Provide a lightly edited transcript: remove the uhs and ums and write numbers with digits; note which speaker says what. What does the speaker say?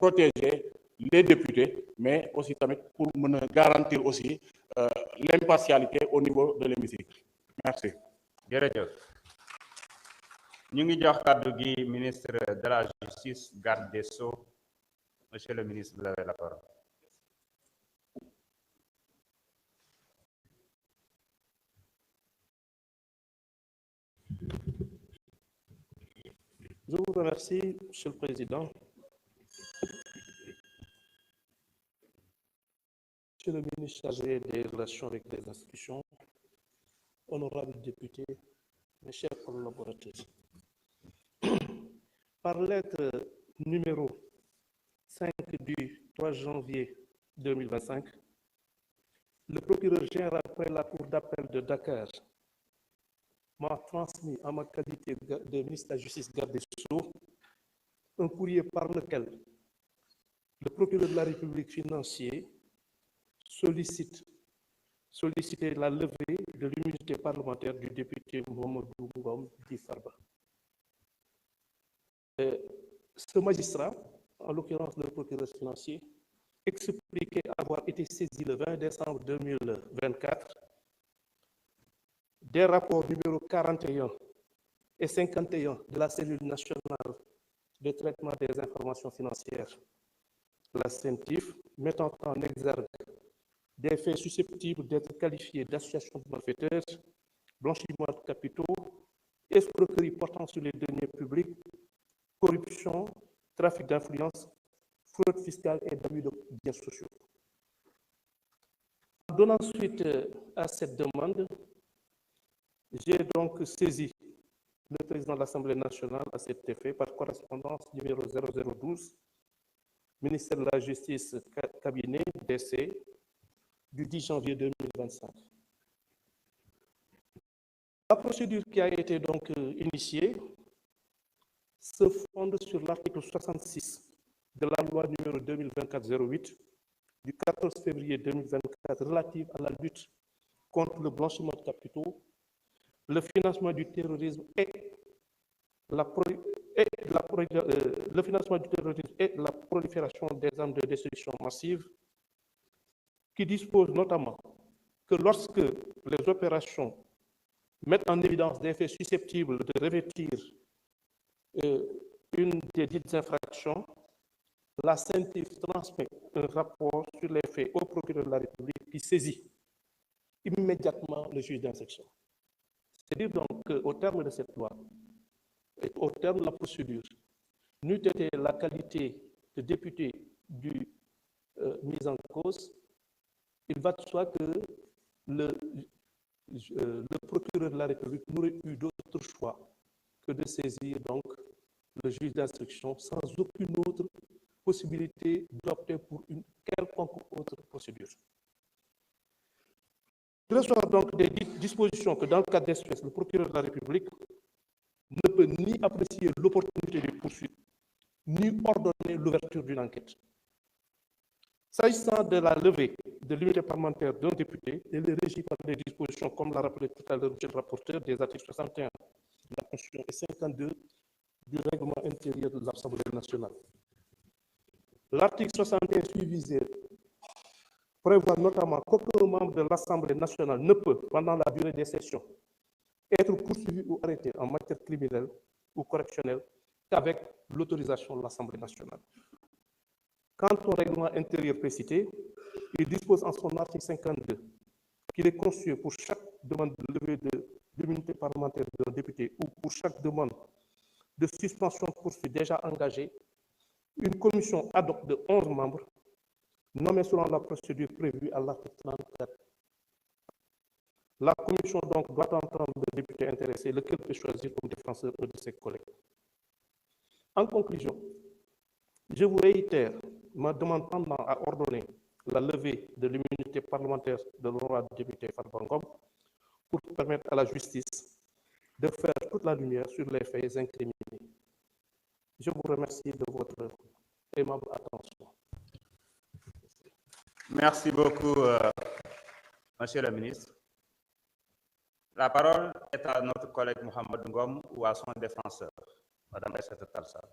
Speaker 1: protéger les députés, mais aussi pour garantir aussi l'impartialité au niveau de l'hémicycle. Merci.
Speaker 2: Jërëjëf. Ñu ngi jox kàddu gi ministre de la Justice, garde des Sceaux. Monsieur le ministre, vous avez la parole.
Speaker 3: Je vous remercie, Monsieur le Président. Monsieur le ministre chargé des relations avec les institutions, honorables députés, mes chers collaborateurs. Par lettre numéro 5 du 3 janvier 2025, le procureur général près la Cour d'appel de Dakar m'a transmis en ma qualité de ministre de la Justice garde des Sceaux un courrier par lequel le procureur de la République financier sollicitait la levée de l'immunité parlementaire du député Mamadou Ngom Di Farba. Ce magistrat, en l'occurrence le procureur financier, expliquait avoir été saisi le 20 décembre 2024 des rapports numéro 41 et 51 de la cellule nationale de traitement des informations financières, la CENTIF, mettant en exergue des faits susceptibles d'être qualifiés d'association de malfaiteurs, blanchiment de capitaux, escroquerie portant sur les deniers publics, corruption, trafic d'influence, fraude fiscale et d'abus de biens sociaux. En donnant suite à cette demande, j'ai donc saisi le président de l'Assemblée nationale à cet effet par correspondance numéro 0012, ministère de la Justice, cabinet DC, du 10 janvier 2025. La procédure qui a été donc initiée se fonde sur l'article 66 de la loi numéro 2024-08 du 14 février 2024 relative à la lutte contre le blanchiment de capitaux, le financement du terrorisme et la prolifération des armes de destruction massive, qui dispose notamment que lorsque les opérations mettent en évidence des faits susceptibles de revêtir une des dites infractions, la CENTIF transmet un rapport sur les faits au procureur de la République qui saisit immédiatement le juge d'instruction. C'est-à-dire donc qu'au terme de cette loi, et au terme de la procédure, n'eût été la qualité de député mise en cause, il va de soi que le procureur de la République n'aurait eu d'autre choix que de saisir donc le juge d'instruction sans aucune autre possibilité d'opter pour une quelconque autre procédure. Il ressort donc des dispositions que dans le cas d'espèce, le procureur de la République ne peut ni apprécier l'opportunité des poursuites, ni ordonner l'ouverture d'une enquête. S'agissant de la levée de l'immunité parlementaire d'un député, elle est régie par des dispositions, comme l'a rappelé tout à l'heure M. le rapporteur, des articles 61 de la Constitution et 52 du règlement intérieur de l'Assemblée nationale. L'article 61 suivisé prévoit notamment qu'aucun membre de l'Assemblée nationale ne peut, pendant la durée des sessions, être poursuivi ou arrêté en matière criminelle ou correctionnelle qu'avec l'autorisation de l'Assemblée nationale. Quant au règlement intérieur précité, il dispose en son article 52 qu'il est conçu pour chaque demande de levée de l'immunité parlementaire d'un député ou pour chaque demande de suspension de poursuite déjà engagée, une commission ad hoc de 11 membres nommée selon la procédure prévue à l'article 34. La commission donc doit entendre le député intéressé, lequel peut choisir comme défenseur un de ses collègues. En conclusion, je vous réitère ma demande tendant à ordonner la levée de l'immunité parlementaire de l'honorable député Farba Ngom pour permettre à la justice de faire toute la lumière sur les faits incriminés. Je vous remercie de votre aimable attention.
Speaker 2: Merci beaucoup, Monsieur le ministre. La parole est à notre collègue Mohamed Ngom ou à son défenseur, Madame Aïssata Tall Sall.